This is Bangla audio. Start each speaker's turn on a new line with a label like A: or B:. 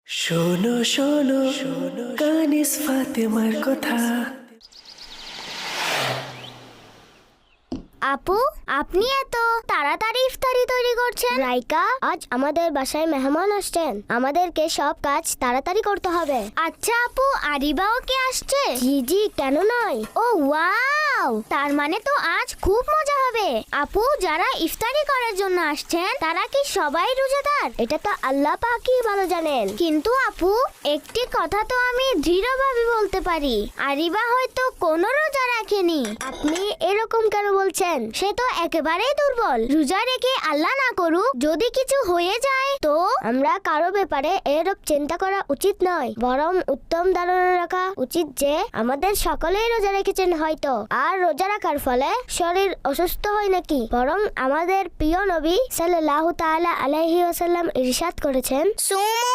A: শোনো শোনো শোনো কানিস ফাতেমার কথা।
B: আপু, আপনি এত তাড়াতাড়ি ইফতারি তৈরি করছেন? রাইকা, আজ আমাদের বাসায় মেহমান আসছেন, আমাদেরকে সব কাজ তাড়াতাড়ি করতে হবে। আচ্ছা আপু, আরিবাও কি আসছে? জি জি, কেন নয়। ও ওয়াও, তার মানে তো আজ খুব মজা হবে। আপু, যারা ইফতারি করার জন্য আসছেন তারা কি সবাই রোজাদার? এটা তো আল্লাহ পাকই ভালো জানেন। কিন্তু আপু, একটি কথা তো আমি দৃঢ়ভাবে বলতে পারি, আরিবা হয়তো কোনো রোজা রাখেনি। আপনি এরকম কেন বলছেন? সে তো একেবারেই দুর্বল। রোজা রেখে আল্লাহ না করুক যদি কিছু হয়ে যায় তো? আমরা কারো ব্যাপারে এরূপ চিন্তা করা উচিত নয়, বরং উত্তম ধারণা রাখা উচিত যে আমাদের সকলেই রোজা রেখেছেন হয়তো, আর রোজা রাখার ফলে শরীর অসুস্থ হয় নাকি। বরং আমাদের প্রিয় নবী সাল্লাল্লাহু তাআলা আলাইহি ওয়াসাল্লাম ইরশাদ করেছেন, সুমু